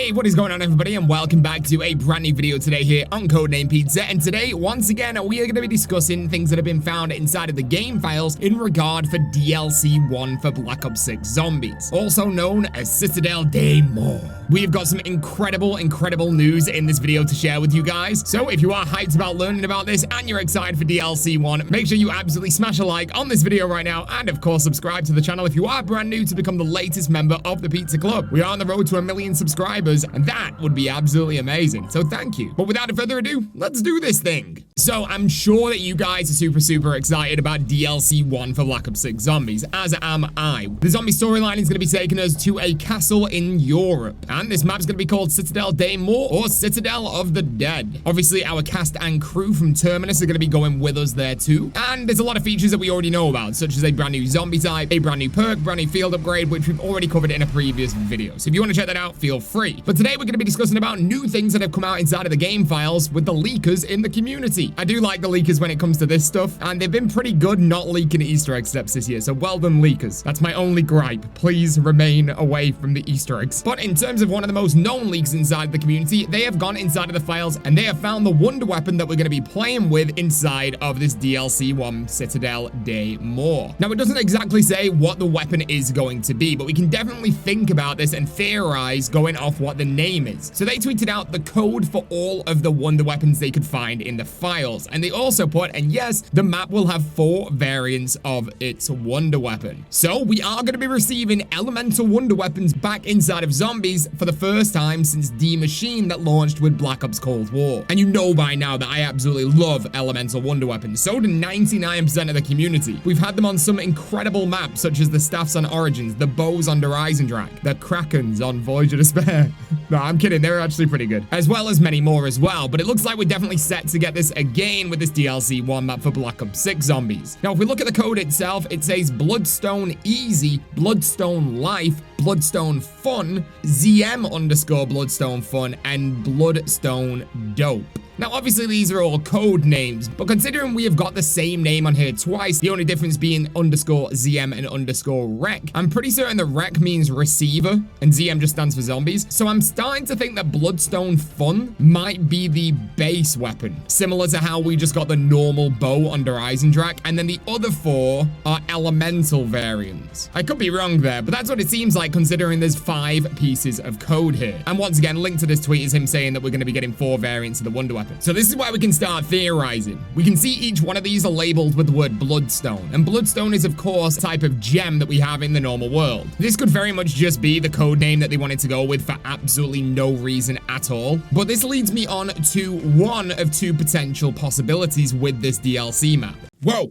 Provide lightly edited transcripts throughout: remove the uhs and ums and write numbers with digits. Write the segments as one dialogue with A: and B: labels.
A: Hey, what is going on, everybody, and welcome back to a brand new video today here on Codename Pizza. And today, once again, we are going to be discussing things that have been found inside of the game files in regard for DLC1 for Black Ops 6 Zombies, also known as Citadelle Des Morts. We've got some incredible news in this video to share with you guys. So if you are hyped about learning about this and you're excited for DLC1, make sure you absolutely smash a like on this video right now, and of course subscribe to the channel if you are brand new to become the latest member of the Pizza Club. We are on the road to 1 million subscribers, and that would be absolutely amazing, so thank you. But without further ado, let's do this thing. So I'm sure that you guys are super excited about DLC1 for Black Ops 6 Zombies, as am I. The zombie storyline is going to be taking us to a castle in Europe, and this map's going to be called Citadelle Des Morts, or Citadel of the Dead. Obviously, our cast and crew from Terminus are going to be going with us there too, and there's a lot of features that we already know about, such as a brand new zombie type, a brand new perk, brand new field upgrade, which we've already covered in a previous video. So if you want to check that out, feel free. But today we're going to be discussing about new things that have come out inside of the game files with the leakers in the community. I do like the leakers when it comes to this stuff, and they've been pretty good not leaking Easter egg steps this year, so well done, leakers. That's my only gripe. Please remain away from the Easter eggs. But in terms of one of the most known leaks inside the community, they have gone inside of the files and they have found the wonder weapon that we're going to be playing with inside of this DLC1 Citadelle Des Morts. Now, it doesn't exactly say what the weapon is going to be, but we can definitely think about this and theorize going off what the name is. So they tweeted out the code for all of the wonder weapons they could find in the files, and they also put, and yes, the map will have 4 variants of its wonder weapon. So we are going to be receiving elemental wonder weapons back inside of Zombies for the first time since the machine that launched with Black Ops Cold War. And you know by now that I absolutely love elemental wonder weapons. So do 99% of the community. We've had them on some incredible maps, such as the Staffs on Origins, the Bows on Horizondrak, the Krakens on Voyage of Despair. No, I'm kidding, they're actually pretty good. As well as many more as well, but it looks like we're definitely set to get this again with this DLC1 map for Black Ops 6 Zombies. Now, if we look at the code itself, it says Bloodstone Easy, Bloodstone Life, Bloodstone Fun, ZM_Bloodstone Fun, and Bloodstone Dope. Now, obviously, these are all code names, but considering we have got the same name on here twice, the only difference being _ZM and _Rec, I'm pretty certain that Rec means receiver, and ZM just stands for zombies, so I'm starting to think that Bloodstone Fun might be the base weapon, similar to how we just got the normal bow under Horizondrak, and then the other 4 are elemental variants. I could be wrong there, but that's what it seems like considering there's 5 pieces of code here. And once again, linked to this tweet is him saying that we're going to be getting 4 variants of the wonder weapon. So this is where we can start theorizing. We can see each one of these are labeled with the word Bloodstone, and Bloodstone is of course a type of gem that we have in the normal world. This could very much just be the code name that they wanted to go with for absolutely no reason at all, but this leads me on to one of 2 potential possibilities with this DLC map. Whoa.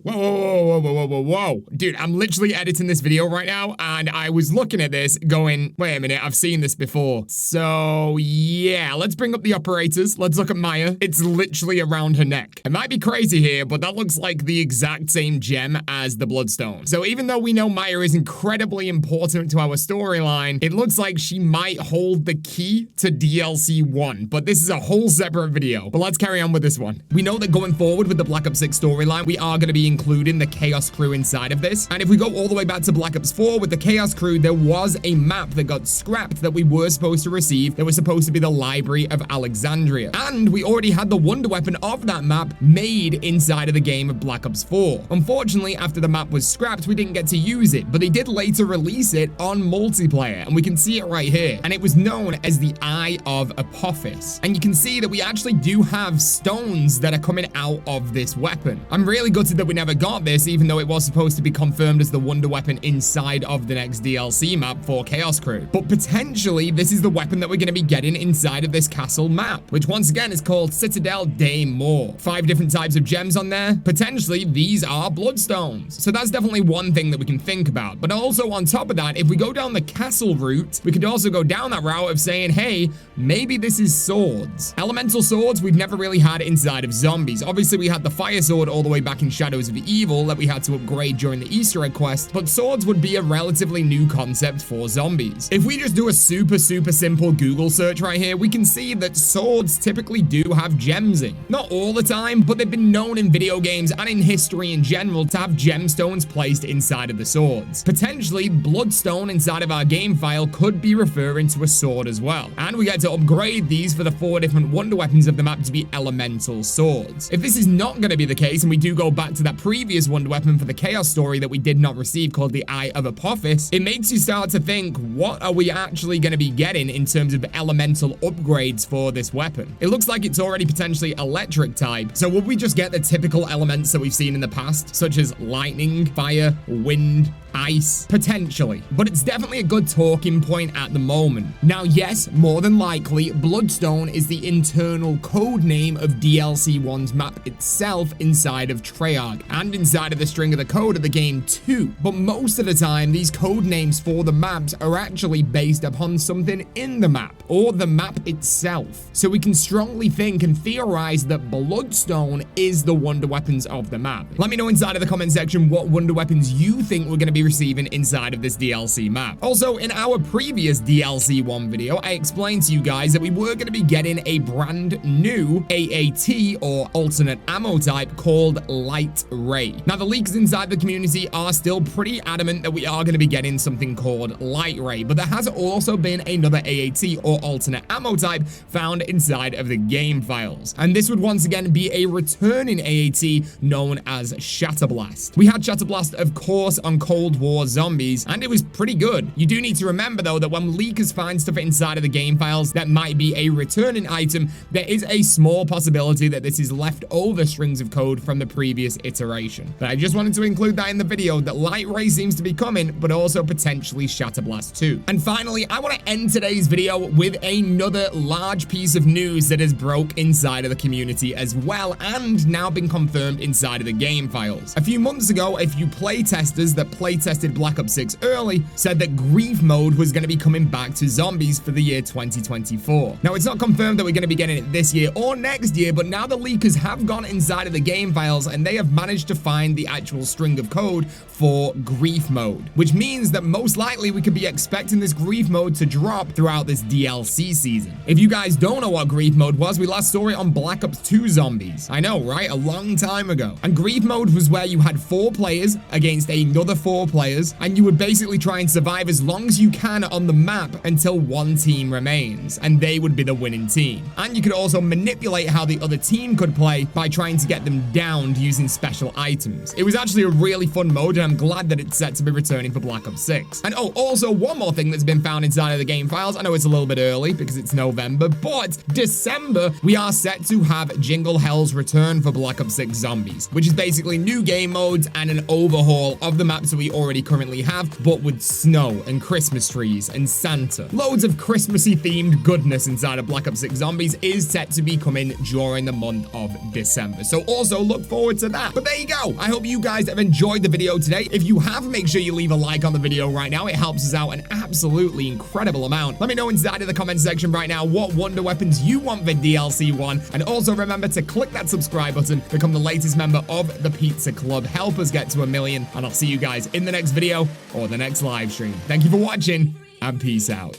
A: Dude, I'm literally editing this video right now, and I was looking at this going, wait a minute, I've seen this before. So, yeah, let's bring up the operators. Let's look at Maya. It's literally around her neck. It might be crazy here, but that looks like the exact same gem as the Bloodstone. So even though we know Maya is incredibly important to our storyline, it looks like she might hold the key to DLC 1, but this is a whole separate video. But let's carry on with this one. We know that going forward with the Black Ops 6 storyline, we are going to be including the Chaos Crew inside of this. And if we go all the way back to Black Ops 4 with the Chaos Crew, there was a map that got scrapped that we were supposed to receive that was supposed to be the Library of Alexandria. And we already had the wonder weapon of that map made inside of the game of Black Ops 4. Unfortunately, after the map was scrapped, we didn't get to use it, but they did later release it on multiplayer, and we can see it right here. And it was known as the Eye of Apophis. And you can see that we actually do have stones that are coming out of this weapon. I'm really gutted that we never got this, even though it was supposed to be confirmed as the wonder weapon inside of the next DLC map for Chaos Crew. But potentially, this is the weapon that we're going to be getting inside of this castle map, which once again is called Citadelle Des Morts. 5 different types of gems on there. Potentially, these are bloodstones. So that's definitely one thing that we can think about. But also on top of that, if we go down the castle route, we could also go down that route of saying, hey, maybe this is swords. Elemental swords we've never really had inside of Zombies. Obviously, we had the fire sword all the way back in Shadows of Evil that we had to upgrade during the Easter egg quest, but swords would be a relatively new concept for zombies. If we just do a super simple Google search right here, we can see that swords typically do have gems in. Not all the time, but they've been known in video games and in history in general to have gemstones placed inside of the swords. Potentially, Bloodstone inside of our game file could be referring to a sword as well. And we get to upgrade these for the 4 different wonder weapons of the map to be elemental swords. If this is not going to be the case, and we do go back to that previous wonder weapon for the Chaos story that we did not receive called the Eye of Apophis, it makes you start to think, what are we actually going to be getting in terms of elemental upgrades for this weapon? It looks like it's already potentially electric type, so would we just get the typical elements that we've seen in the past, such as lightning, fire, wind, ice? Potentially, but it's definitely a good talking point at the moment. Now, yes, more than likely, Bloodstone is the internal code name of DLC 1's map itself inside of Treyarch, and inside of the string of the code of the game too. But most of the time, these code names for the maps are actually based upon something in the map, or the map itself. So we can strongly think and theorize that Bloodstone is the wonder weapons of the map. Let me know inside of the comment section what wonder weapons you think we're going to be receiving inside of this DLC map. Also, in our previous DLC 1 video, I explained to you guys that we were going to be getting a brand new AAT or alternate ammo type called Light Ray. Now, the leaks inside the community are still pretty adamant that we are going to be getting something called Light Ray, but there has also been another AAT or alternate ammo type found inside of the game files. And this would once again be a returning AAT known as Shatterblast. We had Shatterblast, of course, on Cold War Zombies, and it was pretty good. You do need to remember, though, that when leakers find stuff inside of the game files that might be a returning item, there is a small possibility that this is leftover strings of code from the previous iteration. But I just wanted to include that in the video, that Light Ray seems to be coming, but also potentially Shatterblast too. And finally, I want to end today's video with another large piece of news that has broke inside of the community as well, and now been confirmed inside of the game files. A few months ago, a few playtesters that playtested Black Ops 6 early said that grief mode was going to be coming back to zombies for the year 2024. Now, it's not confirmed that we're going to be getting it this year or next year, but now the leakers have gone inside of the game files and they have managed to find the actual string of code for grief mode, which means that most likely we could be expecting this grief mode to drop throughout this DLC season. If you guys don't know what grief mode was, we last saw it on Black Ops 2 Zombies. I know, right? A long time ago. And grief mode was where you had 4 players against another 4 players, and you would basically try and survive as long as you can on the map until one team remains, and they would be the winning team. And you could also manipulate how the other team could play by trying to get them downed using special items. It was actually a really fun mode, and I'm glad that it's set to be returning for Black Ops 6. And oh, also one more thing that's been found inside of the game files. I know it's a little bit early because it's November, but December, we are set to have Jingle Hell's return for Black Ops 6 Zombies, which is basically new game modes and an overhaul of the maps that we already currently have, but with snow and Christmas trees and Santa. Loads of Christmassy themed goodness inside of Black Ops 6 Zombies is set to be coming during the month of December. So also look forward to that. But there you go. I hope you guys have enjoyed the video today. If you have, make sure you leave a like on the video right now. It helps us out an absolutely incredible amount. Let me know inside of the comment section right now what wonder weapons you want for DLC 1. And also remember to click that subscribe button, become the latest member of the Pizza Club. Help us get to 1 million. And I'll see you guys in the next video or the next live stream. Thank you for watching and peace out.